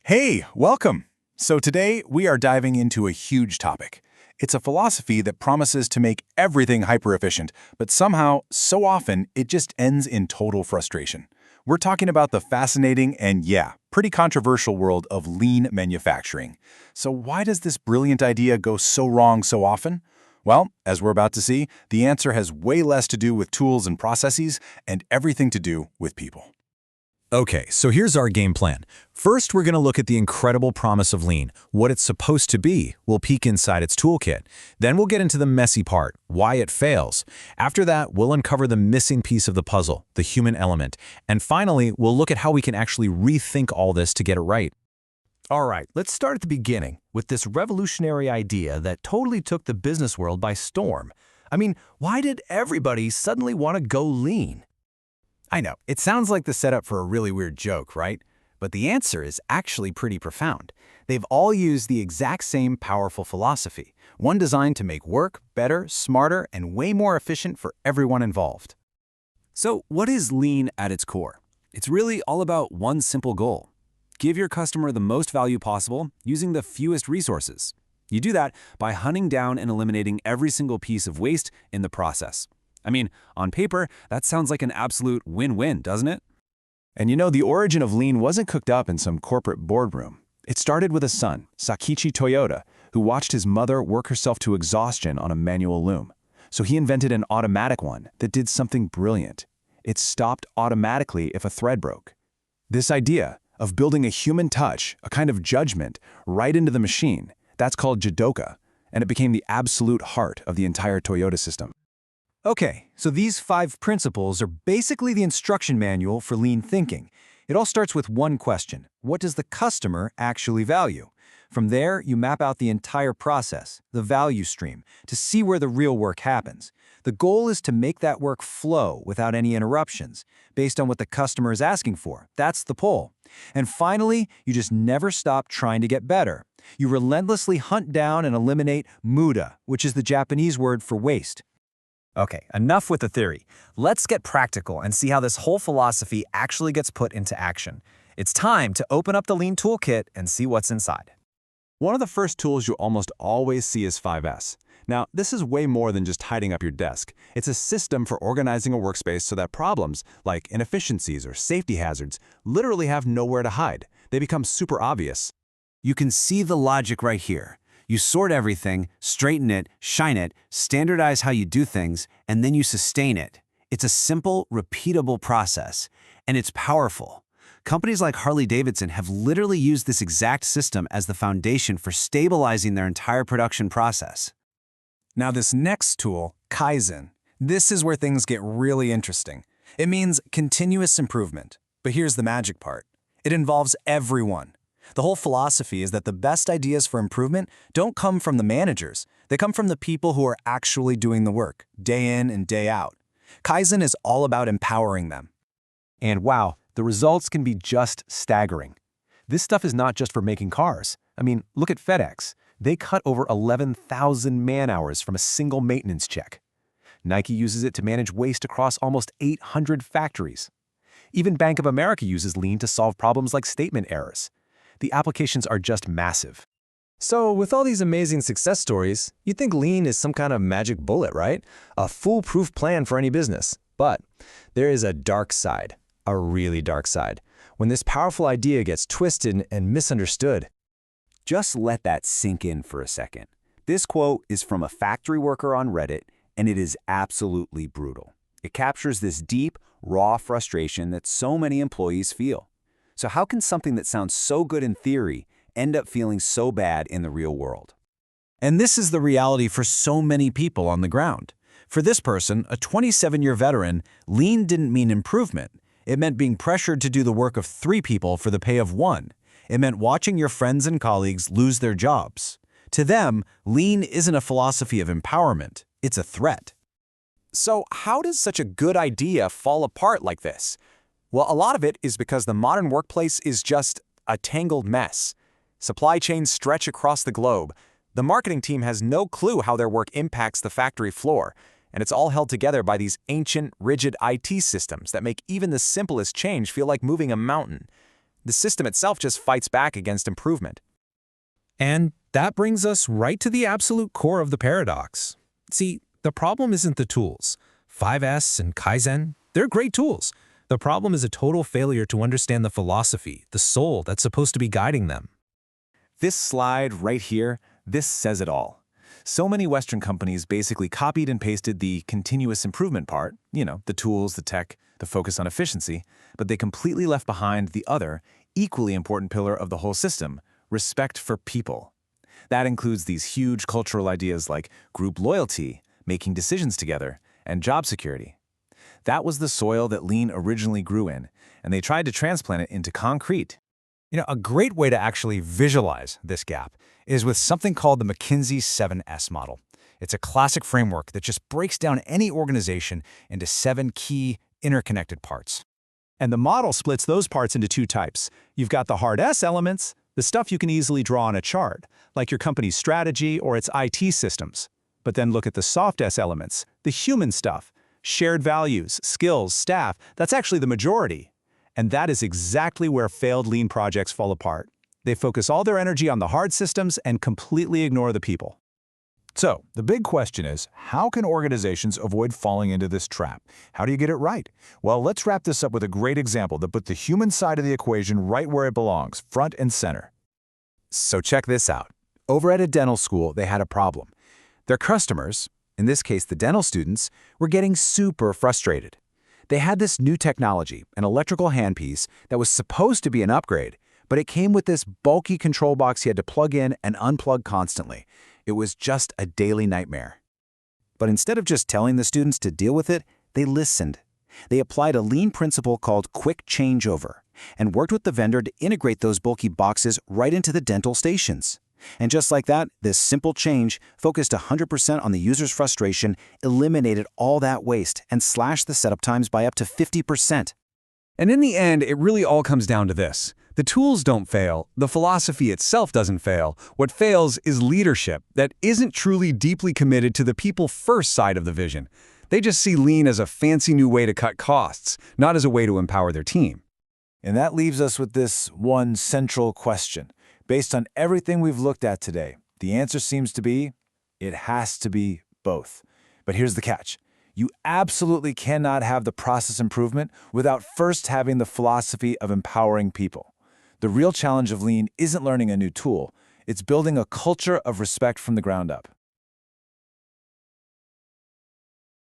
Hey, welcome! So today we are diving into a huge topic. It's a philosophy that promises to make everything hyper-efficient, but somehow, so often, it just ends in total frustration. We're talking about the fascinating and, yeah, pretty controversial world of lean manufacturing. So why does this brilliant idea go so wrong so often? Well, as we're about to see, the answer has way less to do with tools and processes and everything to do with people. Okay, so here's our game plan. First, we're going to look at the incredible promise of lean, what it's supposed to be. We'll peek inside its toolkit. Then we'll get into the messy part, why it fails. After that, we'll uncover the missing piece of the puzzle, the human element. And finally, we'll look at how we can actually rethink all this to get it right. All right, let's start at the beginning with this revolutionary idea that totally took the business world by storm. I mean, why did everybody suddenly want to go lean? I know, it sounds like the setup for a really weird joke, right? But the answer is actually pretty profound. They've all used the exact same powerful philosophy, one designed to make work better, smarter, and way more efficient for everyone involved. So what is lean at its core? It's really all about one simple goal. Give your customer the most value possible using the fewest resources. You do that by hunting down and eliminating every single piece of waste in the process. I mean, on paper, that sounds like an absolute win-win, doesn't it? And you know, the origin of lean wasn't cooked up in some corporate boardroom. It started with a son, Sakichi Toyota, who watched his mother work herself to exhaustion on a manual loom. So he invented an automatic one that did something brilliant. It stopped automatically if a thread broke. This idea of building a human touch, a kind of judgment, right into the machine, that's called Jidoka, and it became the absolute heart of the entire Toyota system. Okay, so these 5 principles are basically the instruction manual for lean thinking. It all starts with one question: what does the customer actually value? From there, you map out the entire process, the value stream, to see where the real work happens. The goal is to make that work flow without any interruptions, based on what the customer is asking for. That's the pull. And finally, you just never stop trying to get better. You relentlessly hunt down and eliminate muda, which is the Japanese word for waste. Okay, enough with the theory. Let's get practical and see how this whole philosophy actually gets put into action. It's time to open up the Lean Toolkit and see what's inside. One of the first tools you almost always see is 5S. Now, this is way more than just hiding up your desk. It's a system for organizing a workspace so that problems, like inefficiencies or safety hazards, literally have nowhere to hide. They become super obvious. You can see the logic right here. You sort everything, straighten it, shine it, standardize how you do things, and then you sustain it. It's a simple, repeatable process, and it's powerful. Companies like Harley-Davidson have literally used this exact system as the foundation for stabilizing their entire production process. Now this next tool, Kaizen, this is where things get really interesting. It means continuous improvement. But here's the magic part. It involves everyone. The whole philosophy is that the best ideas for improvement don't come from the managers. They come from the people who are actually doing the work, day in and day out. Kaizen is all about empowering them. And wow, the results can be just staggering. This stuff is not just for making cars. I mean, look at FedEx. They cut over 11,000 man-hours from a single maintenance check. Nike uses it to manage waste across almost 800 factories. Even Bank of America uses lean to solve problems like statement errors. The applications are just massive. So with all these amazing success stories, you'd think lean is some kind of magic bullet, right? A foolproof plan for any business. But there is a dark side, a really dark side, when this powerful idea gets twisted and misunderstood. Just let that sink in for a second. This quote is from a factory worker on Reddit, and it is absolutely brutal. It captures this deep, raw frustration that so many employees feel. So how can something that sounds so good in theory end up feeling so bad in the real world? And this is the reality for so many people on the ground. For this person, a 27-year veteran, lean didn't mean improvement. It meant being pressured to do the work of 3 people for the pay of 1. It meant watching your friends and colleagues lose their jobs. To them, lean isn't a philosophy of empowerment. It's a threat. So how does such a good idea fall apart like this? Well, a lot of it is because the modern workplace is just a tangled mess. Supply chains stretch across the globe. The marketing team has no clue how their work impacts the factory floor, and it's all held together by these ancient, rigid IT systems that make even the simplest change feel like moving a mountain. The system itself just fights back against improvement. And that brings us right to the absolute core of the paradox. See, the problem isn't the tools. 5S and Kaizen, they're great tools. The problem is a total failure to understand the philosophy, the soul that's supposed to be guiding them. This slide right here, this says it all. So many Western companies basically copied and pasted the continuous improvement part, the tools, the tech, the focus on efficiency, but they completely left behind the other, equally important pillar of the whole system, respect for people. That includes these huge cultural ideas like group loyalty, making decisions together, and job security. That was the soil that Lean originally grew in, and they tried to transplant it into concrete. A great way to actually visualize this gap is with something called the McKinsey 7S model. It's a classic framework that just breaks down any organization into 7 key interconnected parts. And the model splits those parts into 2 types. You've got the hard S elements, the stuff you can easily draw on a chart, like your company's strategy or its IT systems. But then look at the soft S elements, the human stuff, shared values, skills, staff. That's actually the majority. And that is exactly where failed Lean projects fall apart. They focus all their energy on the hard systems and completely ignore the people. So, the big question is, how can organizations avoid falling into this trap? How do you get it right? Well, let's wrap this up with a great example that puts the human side of the equation right where it belongs, front and center. So check this out. Over at a dental school, they had a problem. Their customers, in this case the dental students, were getting super frustrated. They had this new technology, an electrical handpiece, that was supposed to be an upgrade, but it came with this bulky control box he had to plug in and unplug constantly. It was just a daily nightmare. But instead of just telling the students to deal with it, they listened. They applied a Lean principle called quick changeover and worked with the vendor to integrate those bulky boxes right into the dental stations. And just like that, this simple change focused 100% on the user's frustration, eliminated all that waste, and slashed the setup times by up to 50%. And in the end, it really all comes down to this. The tools don't fail, the philosophy itself doesn't fail. What fails is leadership that isn't truly deeply committed to the people-first side of the vision. They just see Lean as a fancy new way to cut costs, not as a way to empower their team. And that leaves us with this one central question. Based on everything we've looked at today, the answer seems to be, it has to be both. But here's the catch. You absolutely cannot have the process improvement without first having the philosophy of empowering people. The real challenge of Lean isn't learning a new tool, it's building a culture of respect from the ground up.